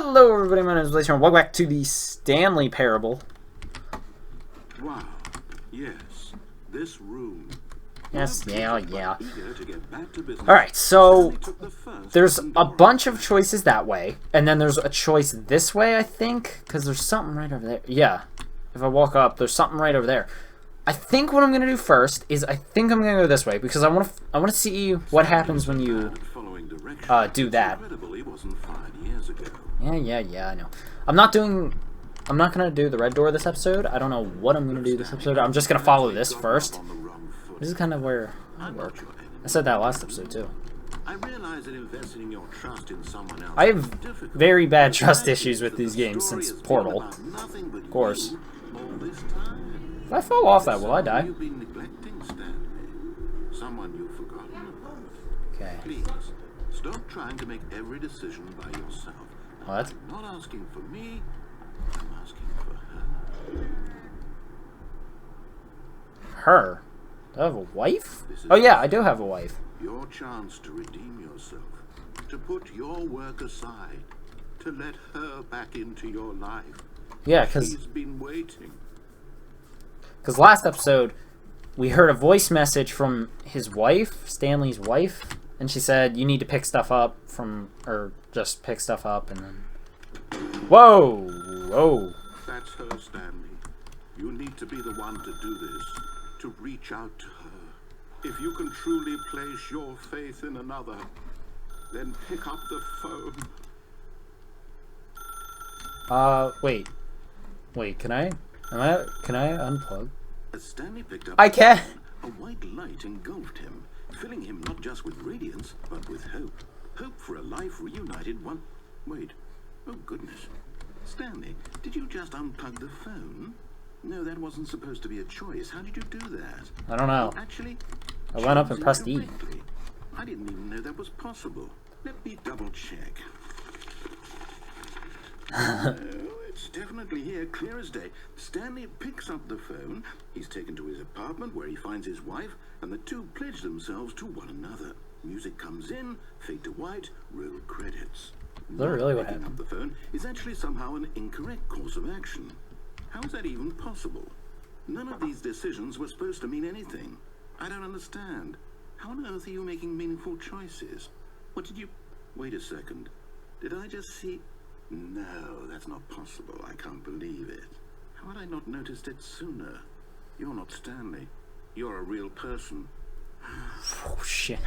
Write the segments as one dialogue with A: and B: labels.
A: Hello everybody, my name is Blazer and welcome back to the Stanley Parable.
B: Wow, yes, this room.
A: Yes, yeah. Alright, so there's a bunch of choices that way, and then there's a choice this way, I think, because there's something right over there. Yeah, if I walk up, there's something right over there. I think what I'm going to do first is I think I'm going to go this way, because I want to see what happens when you do that. Yeah, I know. I'm not going to do the red door this episode. I don't know what I'm going to do this episode. I'm just going to follow this first. This is kind of where I work. I said that last episode, too.
B: I realize that investing your trust in someone else
A: I have very bad trust issues with these games since Portal. Of course. If I fall off that, will I die?
B: Someone you've forgotten about.
A: Okay.
B: Please, stop trying to make every decision by yourself.
A: What?
B: I'm not asking for me, I'm asking for her.
A: Her? Do I have a wife? Oh yeah, I do have a wife.
B: Your chance to redeem yourself, to put your work aside, to let her back into your life.
A: Yeah, because
B: She's been waiting.
A: last episode we heard a voice message from his wife, Stanley's wife, and she said you need to pick stuff up from, or just pick stuff up and then... Whoa!
B: That's her, Stanley. You need to be the one to do this, to reach out to her. If you can truly place your faith in another, then pick up the phone.
A: Wait, can I unplug?
B: As Stanley picked up
A: I can!
B: a white light engulfed him, filling him not just with radiance, but with hope. Hope for a life reunited one... Wait. Oh, goodness. Stanley, did you just unplug the phone? No, that wasn't supposed to be a choice. How did you do that?
A: I don't know.
B: Actually,
A: I went up and pressed E.
B: correctly. I didn't even know that was possible. Let me double check. No, it's definitely here, clear as day. Stanley picks up the phone. He's taken to his apartment where he finds his wife, and the two pledge themselves to one another. Music comes in, fade to white, roll credits.
A: Is that really what
B: Picking
A: happened?
B: up the phone is actually somehow an incorrect course of action. How is that even possible? None of these decisions were supposed to mean anything. I don't understand. How on earth are you making meaningful choices? What did you... Wait a second. Did I just see... No, that's not possible. I can't believe it. How had I not noticed it sooner? You're not Stanley. You're a real person.
A: Oh shit.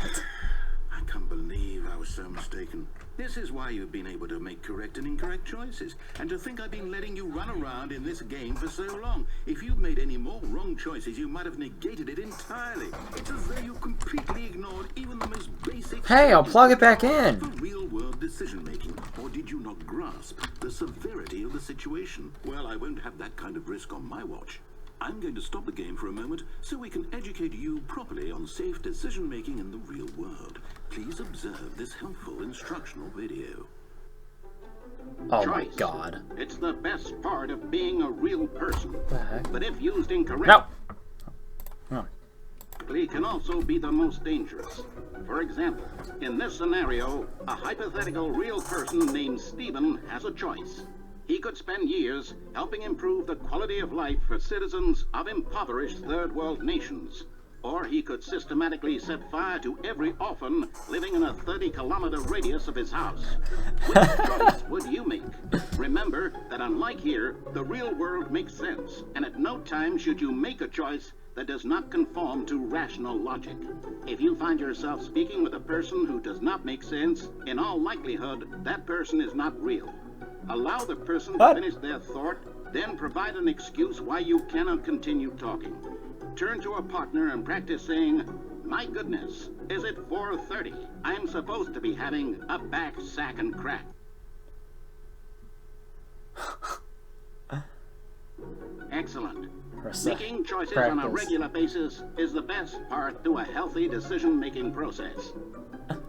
B: I can't believe I was so mistaken. This is why you've been able to make correct and incorrect choices. And to think I've been letting you run around in this game for so long. If you'd made any more wrong choices, you might have negated it entirely. It's as though you completely ignored even the most basic...
A: Hey, I'll plug it back in.
B: ...for real-world decision-making. Or did you not grasp the severity of the situation? Well, I won't have that kind of risk on my watch. I'm going to stop the game for a moment so we can educate you properly on safe decision-making in the real world. Please observe this helpful instructional video.
A: Oh my god.
C: It's the best part of being a real person.
A: What the heck?
C: But if used incorrectly,
A: No.
C: can also be the most dangerous. For example, in this scenario, a hypothetical real person named Stephen has a choice. He could spend years helping improve the quality of life for citizens of impoverished third world nations. Or he could systematically set fire to every orphan living in a 30-kilometer radius of his house. Which choice would you make? Remember that unlike here, the real world makes sense, and at no time should you make a choice that does not conform to rational logic. If you find yourself speaking with a person who does not make sense, in all likelihood, that person is not real. Allow the person to finish their thought, then provide an excuse why you cannot continue talking. Turn to a partner and practice saying, "My goodness, is it 4:30? I'm supposed to be having a back, sack, and crack." Excellent. Making choices on a regular basis is the best part to a healthy decision-making process.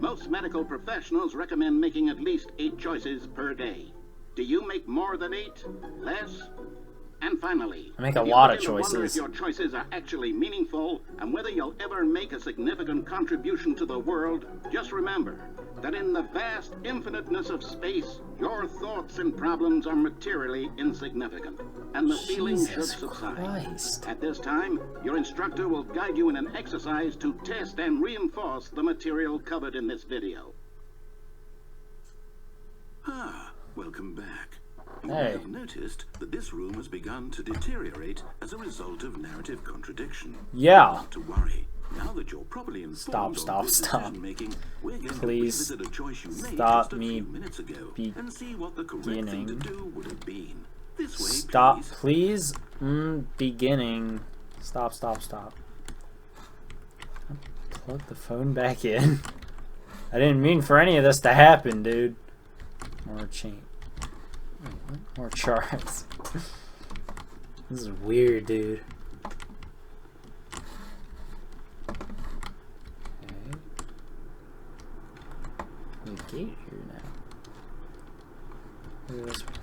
C: Most medical professionals recommend making at least 8 choices per day. Do you make more than 8? Less? And finally,
A: I make a lot of
C: if you wonder if
A: choices.
C: your choices are actually meaningful and whether you'll ever make a significant contribution to the world, just remember, that in the vast infiniteness of space, your thoughts and problems are materially insignificant, and the feeling should
A: Jesus
C: subside.
A: Christ.
C: At this time, your instructor will guide you in an exercise to test and reinforce the material covered in this video.
B: Ah, welcome back. You
A: Hey.
B: have noticed that this room has begun to deteriorate as a result of narrative contradiction.
A: Yeah.
B: Not to worry. Now that you're properly informed
A: Stop.
B: of decision-making, we're going
A: Please
B: to revisit a choice you made
A: stop
B: just a
A: me
B: few minutes ago and see what the correct thing to
A: beginning.
B: do would have been. This way,
A: Stop,
B: please.
A: Beginning. Stop. Plug the phone back in. I didn't mean for any of this to happen, dude. More chain. Wait, what? More charts. This is weird, dude. Okay. There's a gate here now. Look at this one.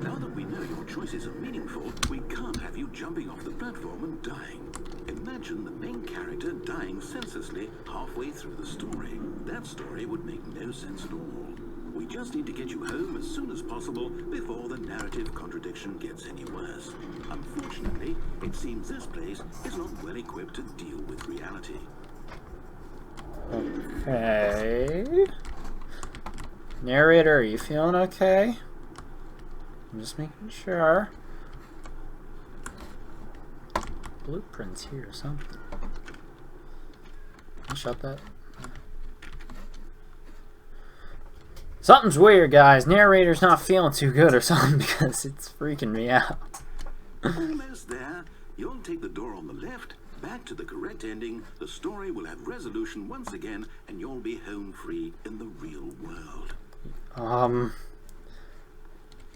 B: Now that we know your choices are meaningful, we can't have you jumping off the platform and dying. Imagine the main character dying senselessly halfway through the story. That story would make no sense at all. We just need to get you home as soon as possible before the narrative contradiction gets any worse. Unfortunately, it seems this place is not well equipped to deal with reality.
A: Okay. Narrator, are you feeling okay? I'm just making sure. Blueprints here or something. Can I shut that? Something's weird, guys. Narrator's not feeling too good or something because it's freaking me out.
B: Almost there. You'll take the door on the left, back to the correct ending, the story will have resolution once again, and you'll be home free in the real world.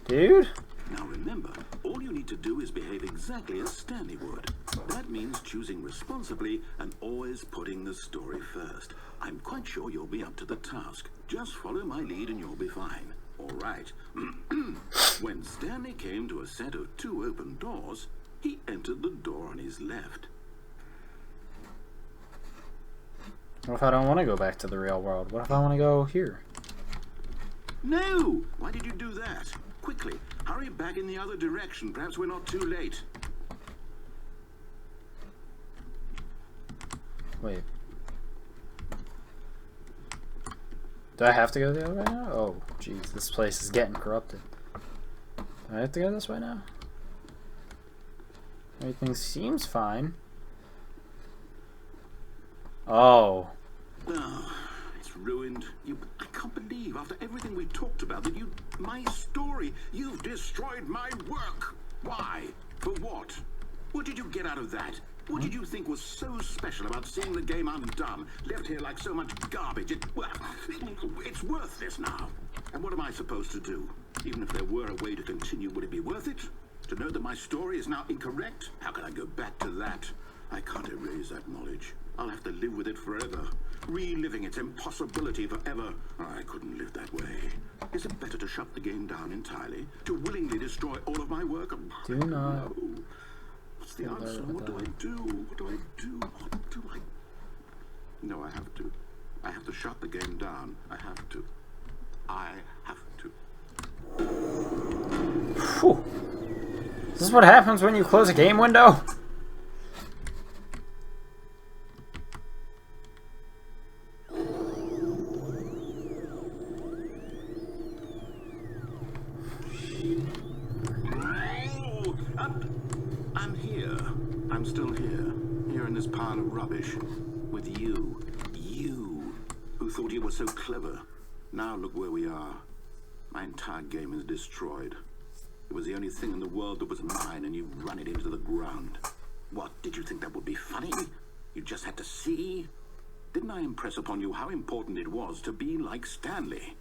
A: Dude?
B: Now remember, all you need to do is behave exactly as Stanley would. That means choosing responsibly and always putting the story first. I'm quite sure you'll be up to the task. Just follow my lead and you'll be fine. All right. When Stanley came to a set of 2 open doors, he entered the door on his left.
A: What if I don't want to go back to the real world? What if I want to go here?
B: No! Why did you do that? Quickly, hurry back in the other direction. Perhaps we're not too late.
A: Wait. Do I have to go the other way now? Oh, jeez, this place is getting corrupted. Do I have to go this way now? Everything seems fine. Oh.
B: Oh, it's ruined. I can't believe, after everything we talked about, that my story, you've destroyed my work. Why? For what? What did you get out of that? What did you think was so special about seeing the game undone, left here like so much garbage? It's worthless now. And what am I supposed to do? Even if there were a way to continue, would it be worth it? To know that my story is now incorrect? How can I go back to that? I can't erase that knowledge. I'll have to live with it forever, reliving its impossibility forever. I couldn't live that way. Is it better to shut the game down entirely? To willingly destroy all of my work?
A: Do not.
B: No. What's the answer? What do I do? What do I do? What do I... No, I have to. I have to shut the game down. I have to. I have to.
A: Whew. Is this what happens when you close a game window?
B: I'm here. I'm still here. Here in this pile of rubbish. With you. You. Who thought you were so clever. Now look where we are. My entire game is destroyed. It was the only thing in the world that was mine, and you run it into the ground. What, did you think that would be funny? You just had to see? Didn't I impress upon you how important it was to be like Stanley?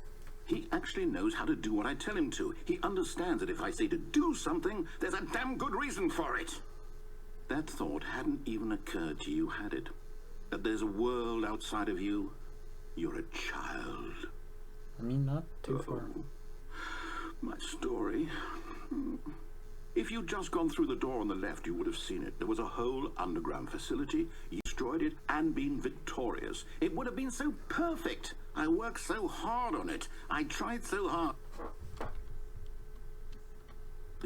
B: He actually knows how to do what I tell him to. He understands that if I say to do something, there's a damn good reason for it. That thought hadn't even occurred to you, had it? That there's a world outside of you? You're a child.
A: I mean, not too far.
B: My story. If you'd just gone through the door on the left, you would have seen it. There was a whole underground facility. You destroyed it and been victorious. It would have been so perfect. I worked so hard on it. I tried so hard.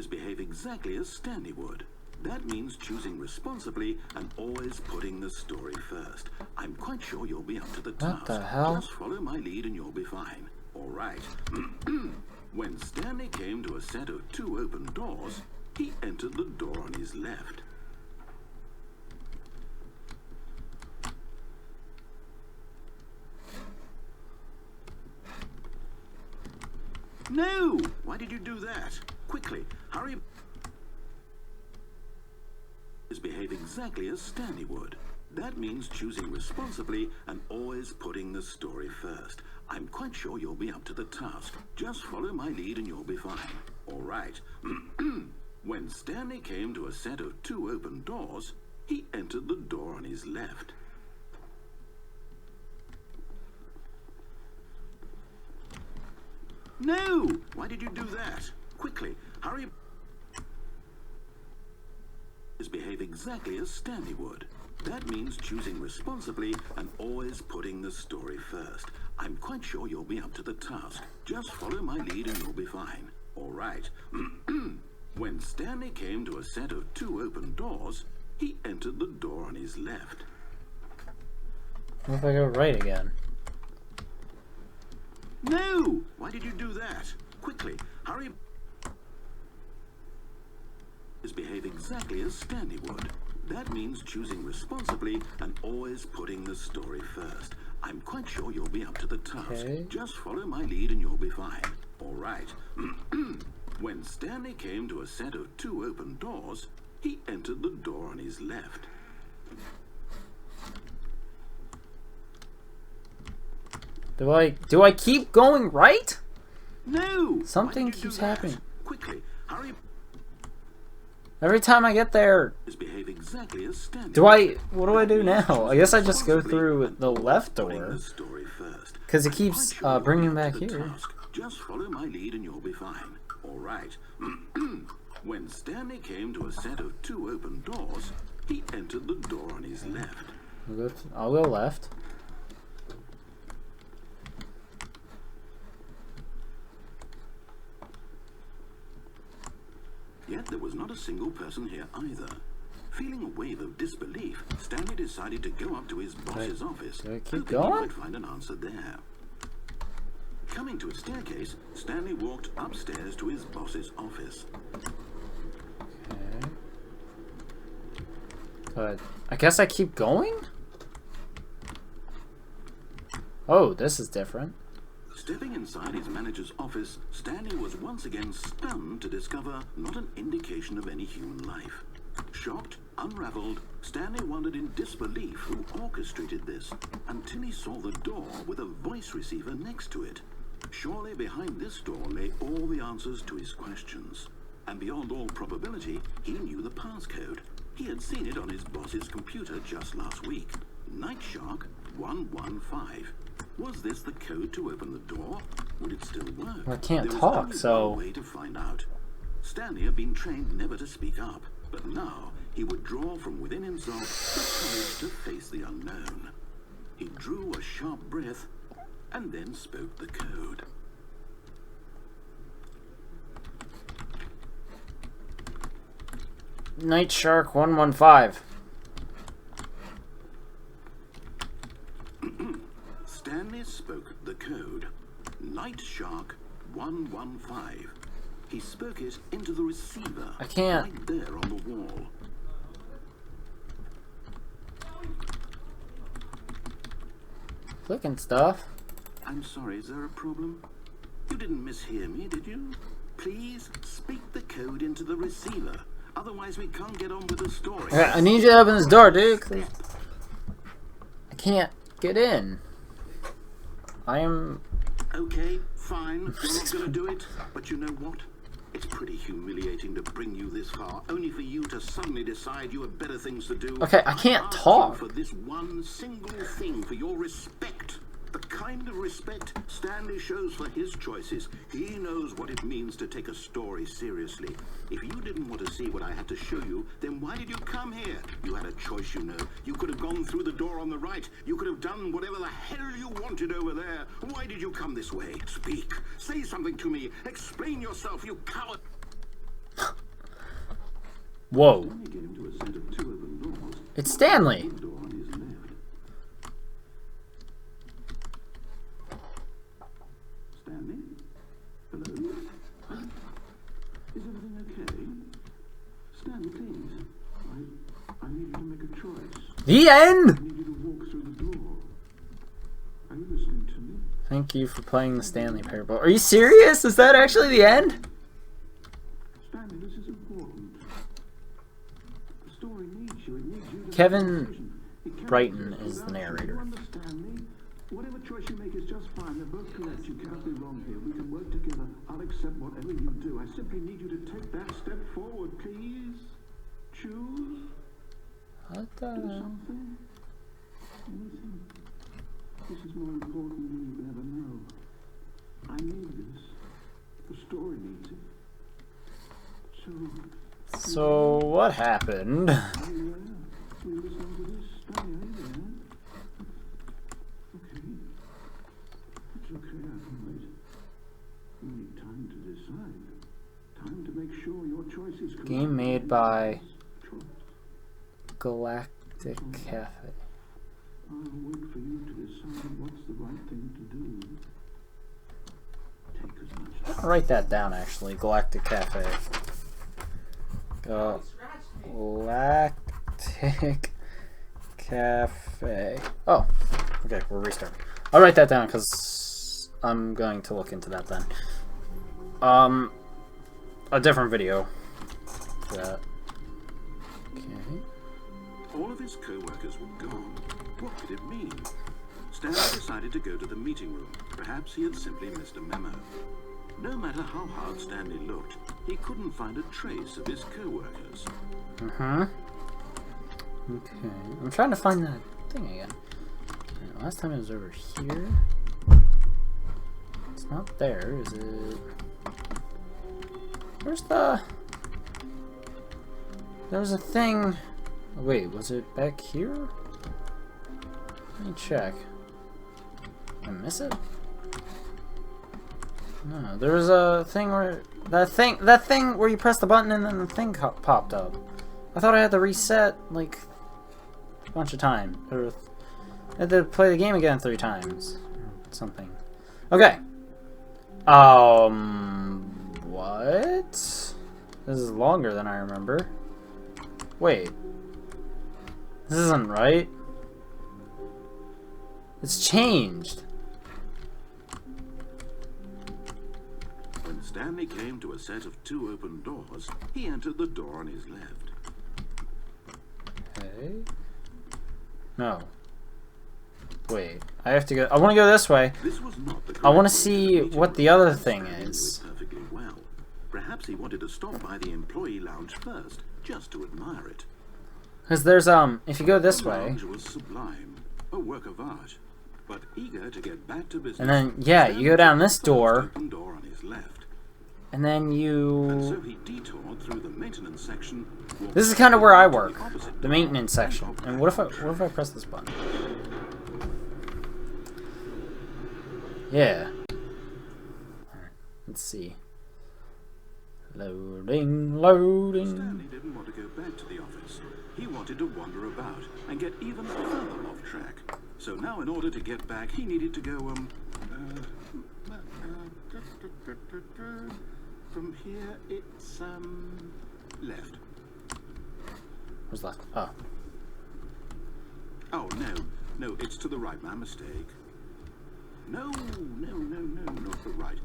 B: Behave exactly as Stanley would. That means choosing responsibly and always putting the story first. I'm quite sure you'll be up to the task.
A: What the hell?
B: Just follow my lead and you'll be fine. All right. When Stanley came to a set of 2 open doors, he entered the door on his left. No! Why did you do that? Quickly, hurry. Behave exactly as Stanley would. That means choosing responsibly and always putting the story first. I'm quite sure you'll be up to the task. Just follow my lead and you'll be fine. All right. When Stanley came to a set of 2 open doors, he entered the door on his left. No! Why did you do that? Quickly, hurry. Behave exactly as Stanley would. That means choosing responsibly and always putting the story first. I'm quite sure you'll be up to the task. Just follow my lead and you'll be fine. All right. When Stanley came to a set of 2 open doors, he entered the door on his left.
A: What if I go right again?
B: No! Why did you do that? Quickly, hurry. Behave exactly as Stanley would. That means choosing responsibly and always putting the story first. I'm quite sure you'll be up to the task.
A: Okay.
B: Just follow my lead and you'll be fine. All right. When Stanley came to a set of 2 open doors, he entered the door on his left.
A: Do I keep going right?
B: No!
A: Something
B: Why did you
A: keeps
B: do that?
A: happening.
B: Quickly, hurry.
A: Every time I get there,
B: Behave exactly as Stanley.
A: what do I do now? I guess I just go through the left door. Because it keeps bringing back here.
B: Just follow my lead and you'll be fine. All right. When Stanley came to a set of 2 open doors, he entered the door on his left.
A: I'll go left.
B: Yet there was not a single person here either. Feeling a wave of disbelief, Stanley decided to go up to his boss's office,
A: do I keep
B: hoping
A: going?
B: he might find an answer there. Coming to a staircase, Stanley walked upstairs to his boss's office.
A: Okay. I guess I keep going? Oh, this is different.
B: Stepping inside his manager's office, Stanley was once again stunned to discover not an indication of any human life. Shocked, unraveled, Stanley wondered in disbelief who orchestrated this, until he saw the door with a voice receiver next to it. Surely behind this door lay all the answers to his questions. And beyond all probability, he knew the passcode. He had seen it on his boss's computer just last week. Night Shark 115. Was this the code to open the door? Would it still work?
A: I can't
B: There was
A: talk,
B: only
A: so...
B: one way to find out. Stanley had been trained never to speak up, but now he would draw from within himself the courage to face the unknown. He drew a sharp breath and then spoke the code.
A: Night Shark 115.
B: Stanley spoke the code. Night Shark 115. He spoke it into the receiver.
A: I can't.
B: Right there on the wall.
A: Clicking stuff.
B: I'm sorry, is there a problem? You didn't mishear me, did you? Please speak the code into the receiver. Otherwise we can't get on with the story.
A: Okay, I need you to open this door, dude. Please. I can't get in. I am...
B: Okay, fine. You're not going to do it. But you know what? It's pretty humiliating to bring you this far, only for you to suddenly decide you have better things to do.
A: Okay, I can't
B: asked
A: talk.
B: you for this one single thing, for your respect. The kind of respect Stanley shows for his choices. He knows what it means to take a story seriously. If you didn't want to see what I had to show you, then why did you come here? You had a choice, you know. You could have gone through the door on the right. You could have done whatever the hell you wanted over there. Why did you come this way? Speak. Say something to me. Explain yourself, you coward.
A: Whoa. It's Stanley.
B: Stanley? Hello? Is everything okay? Stanley, please. I need you to make a choice.
A: The end!
B: I need you to walk through the door. Are you listening to me?
A: Thank you for playing the Stanley Parable. Are you serious? Is that actually the end?
B: Stanley, this is important. The story needs you. It needs you to
A: Kevin Brighton is the narrator.
B: You understand me? Whatever choice you make is just fine. They're both correct. You can't be wrong here. We can work together. I'll accept whatever you do. I simply need you to take that step forward, please. Choose.
A: What
B: Do
A: the?
B: something. Anything. This is more important than you can ever know. I need this. The story needs it.
A: So what happened?
B: Are you there? Will you listen to this? Stanley, are you there? Okay. It's okay, I can wait. You need time to decide. Time to make sure your choice is correct.
A: Game made by
B: Choice.
A: Galactic Cafe.
B: I'll wait for you to decide what's the right thing to do. Take as much
A: I'll write that down actually. Galactic Cafe. Galactic Cafe. Oh, okay, we're restarting. I'll write that down because I'm going to look into that then. A different video. That. Okay.
B: All of his co-workers were gone. What did it mean? Stanley decided to go to the meeting room. Perhaps he had simply missed a memo. No matter how hard Stanley looked, he couldn't find a trace of his co-workers.
A: Okay. I'm trying to find that thing again. Right, last time it was over here. It's not there, is it? Where's the... There's a thing... Wait, was it back here? Let me check. Did I miss it? No, there was a thing where... That thing where you press the button and then the thing popped up. I thought I had to reset, like, a bunch of times. Or I had to play the game again 3 times. Or something. Okay. What? This is longer than I remember. Wait. This isn't right. It's changed.
B: When Stanley came to a set of 2 open doors, he entered the door on his left.
A: Okay. No. Wait. I have to go. I want to go this way.
B: This was not the
A: I want to
B: correct
A: see
B: meeting
A: what the
B: room.
A: other thing
B: Stanley knew
A: is.
B: it perfectly well. Perhaps he wanted to stop by the employee lounge first, just to admire it.
A: Because there's, if you go this
B: The
A: way,
B: lounge was sublime, a work of art. But eager to get back to business,
A: and then, yeah, you go down this door,
B: open door on his left.
A: and then
B: And so
A: you...
B: he detoured through the maintenance section.
A: This is kind of where I work, the maintenance section. And what if I press this button? Yeah. Alright, let's see. Loading, loading.
B: Stanley didn't want to go back to the office. He wanted to wander about and get even further off track. So now in order to get back, he needed to go, from here, it's, left.
A: Where's left? Oh.
B: Oh, no, it's to the right, my mistake. No, not the right.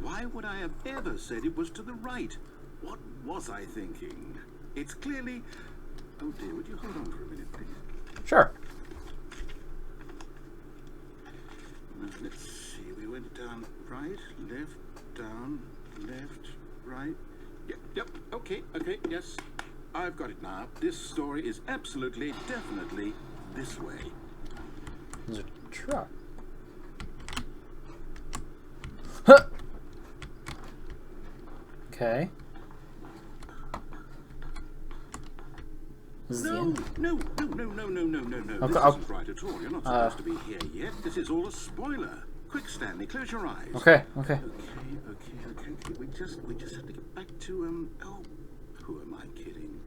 B: Why would I have ever said it was to the right? What was I thinking? It's clearly... Oh dear, would you hold on for a minute, please?
A: Sure.
B: Let's see, we went down right, left, down, left, right. Yep, okay, yes. I've got it now. This story is absolutely, definitely this way.
A: There's a truck. Huh. Okay. This is the end.
B: No.
A: Okay,
B: This isn't right at all. You're not supposed to be here yet. This is all a spoiler. Quick, Stanley, close your eyes.
A: Okay.
B: Okay. We just have to get back to oh, who am I kidding?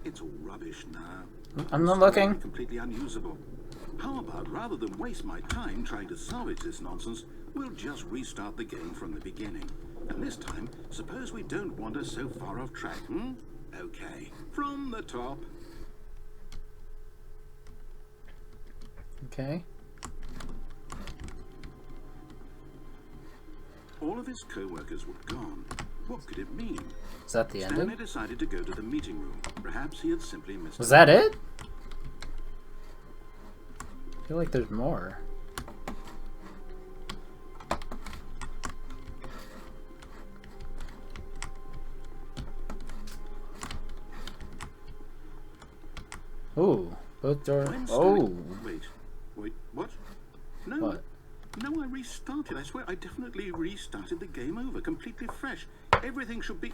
B: It's all rubbish now.
A: I'm not looking.
B: Completely unusable. How about, rather than waste my time trying to salvage this nonsense, we'll just restart the game from the beginning. And this time, suppose we don't wander so far off track, hmm? Okay, from the top.
A: Okay.
B: All of his co-workers were gone. What could it mean?
A: Is that the
B: Stanley
A: ending?
B: decided to go to the meeting room. Perhaps he had simply missed
A: Was that it? I feel like there's more. Ooh, both doors.
B: When
A: Oh,
B: Stanley... Wait, what? No.
A: what?
B: No, I restarted. I swear, I definitely restarted the game over, completely fresh. Everything should be...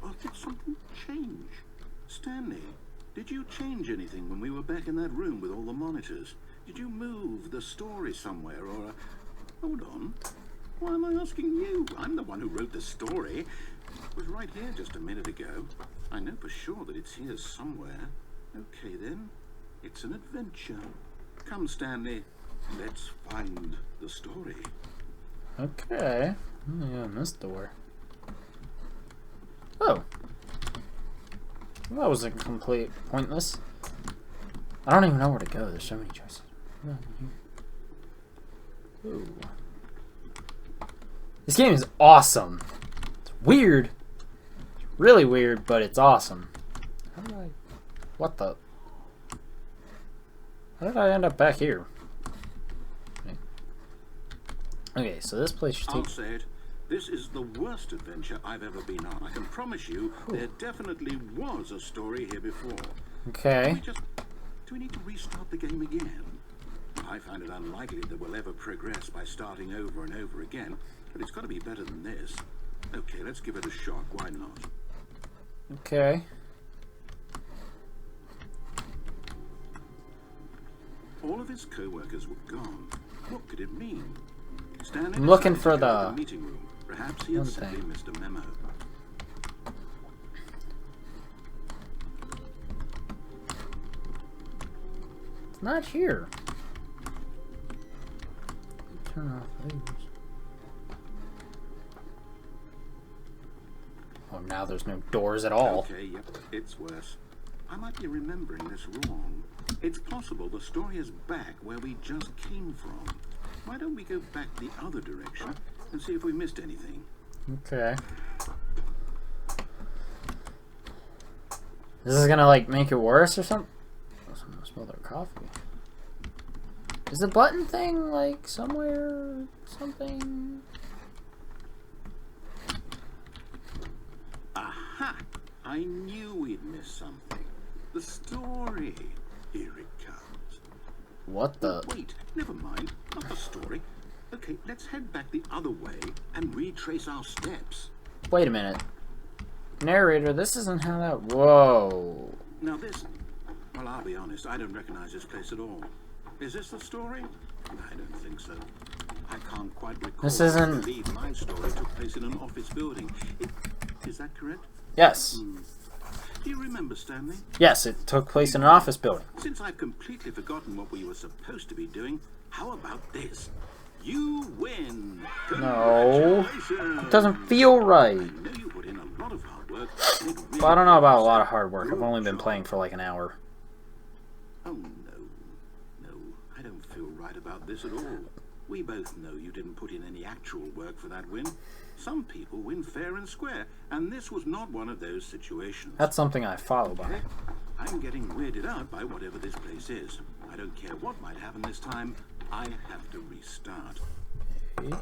B: Oh, did something change? Stanley, did you change anything when we were back in that room with all the monitors? Did you move the story somewhere, or... Hold on. Why am I asking you? I'm the one who wrote the story. It was right here just a minute ago. I know for sure that it's here somewhere. Okay, then. It's an adventure. Come, Stanley. Let's find the story.
A: Okay. Yeah, this door. Oh. That was a complete pointless. I don't even know where to go. There's so many choices. Ooh. This game is awesome. It's weird. It's really weird, but it's awesome. How did I... What the... How did I end up back here? Okay, so this place should
B: I'll
A: take...
B: say it. This is the worst adventure I've ever been on. I can promise you there definitely was a story here before.
A: Okay.
B: Do we need to restart the game again? I find it unlikely that we'll ever progress by starting over and over again, but it's got to be better than this. Okay, let's give it a shot. Why not?
A: Okay.
B: All of his co-workers were gone. What could it mean? Stanley
A: I'm looking
B: decided
A: for
B: to go to
A: the
B: meeting room. Perhaps he had
A: one
B: simply
A: thing.
B: missed a memo.
A: It's not here. Turn off these. Oh, now there's no doors at all.
B: Okay, yep, it's worse. I might be remembering this wrong. It's possible the story is back where we just came from. Why don't we go back the other direction and see if we missed anything?
A: Okay. This is gonna like make it worse or something? Oh, someone smell their coffee. Is the button thing like somewhere? Something?
B: Aha! I knew we'd missed something. The story. Here it comes.
A: What the?
B: Wait, never mind. Not the story. Okay, let's head back the other way and retrace our steps.
A: Wait a minute. Narrator, this isn't how that... Whoa.
B: Now this... Well, I'll be honest, I don't recognize this place at all. Is this the story? I don't think so. I can't quite recall.
A: This isn't...
B: I believe my story took place in an office building. Is that correct?
A: Yes.
B: Do you remember, Stanley?
A: Yes, it took place in an office building.
B: Since I've completely forgotten what we were supposed to be doing, how about this? You win!
A: No.
B: Congratulations!
A: It doesn't feel right.
B: I know you put in a lot of hard work. and it really
A: Well, I don't know about a lot of
B: was
A: hard work. I've
B: your
A: only been
B: job.
A: playing for like an hour.
B: Oh, no, I don't feel right about this at all. We both know you didn't put in any actual work for that win. Some people win fair and square, and this was not one of those situations.
A: That's something I follow by.
B: Okay? I'm getting weirded out by whatever this place is. I don't care what might happen this time. I have to restart.
A: Okay.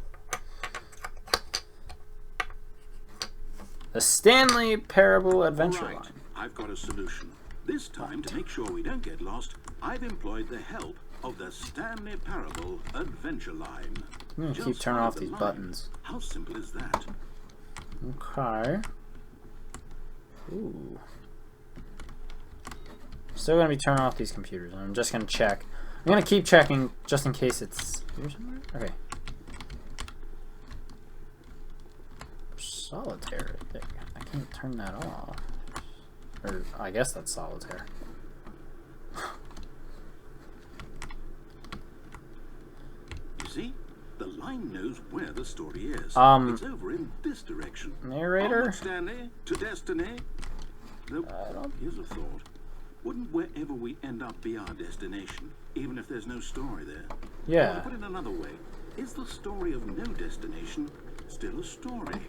A: The Stanley Pairabul Adventure
B: Right,
A: Line.
B: I've got a solution. This time, to make sure we don't get lost, I've employed the help of the Stanley Pairabul Adventure Line.
A: I'm gonna keep turning off these buttons.
B: How simple is that?
A: Okay. Ooh. Still gonna be turning off these computers. I'm just gonna check. I'm gonna keep checking just in case it's here somewhere. Okay. Solitaire. I can't turn that off. Or I guess that's solitaire.
B: You see, the line knows where the story is. It's over in this direction.
A: Narrator?
B: Onward, Stanley, to destiny. Nope. Here's a thought. Wouldn't wherever we end up be our destination, even if there's no story there?
A: Yeah.
B: Or to put it another way, is the story of no destination still a story?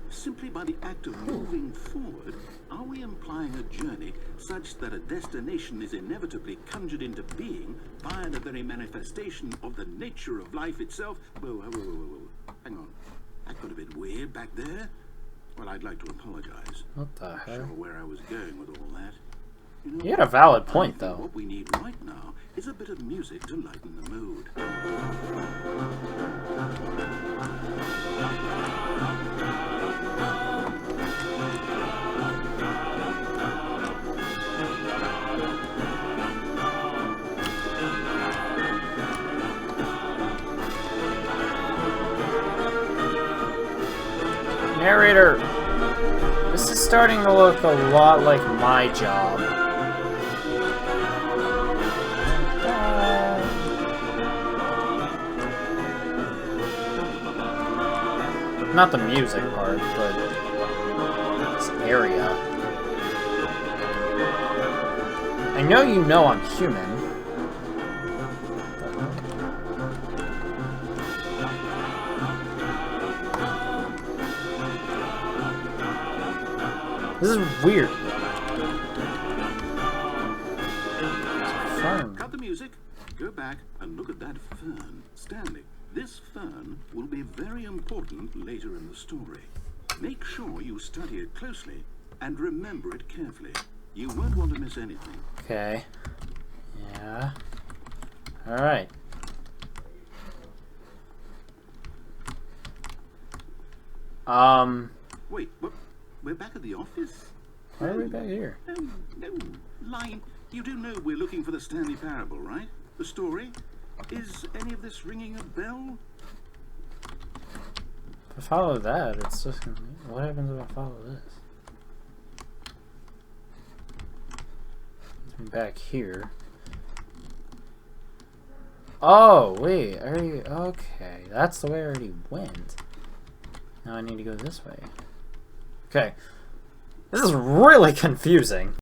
B: Simply by the act of moving forward, are we implying a journey such that a destination is inevitably conjured into being via the very manifestation of the nature of life itself? Whoa. Hang on. That got a bit weird back there. Well, I'd like to apologize.
A: What the
B: Not
A: hell?
B: sure where I was going with all that. You know,
A: You had a valid
B: I
A: point,
B: think
A: though.
B: what we need right now is a bit of music to lighten the mood.
A: Narrator, this is starting to look a lot like my job. Not the music part, but this area. I know you know I'm human. This is weird. Fern.
B: Cut the music. Go back and look at that fern. Stanley, this fern will be very important later in the story. Make sure you study it closely and remember it carefully. You won't want to miss anything.
A: Okay. Yeah. Alright.
B: Wait, what? We're back at the office?
A: Why are we back here?
B: No, line. You do know we're looking for the Stanley Parable, right? The story? Is any of this ringing a bell?
A: If I follow that, it's just gonna... What happens if I follow this? I'm back here. Oh, wait. I already... Okay. That's the way I already went. Now I need to go this way. Okay. This is really confusing.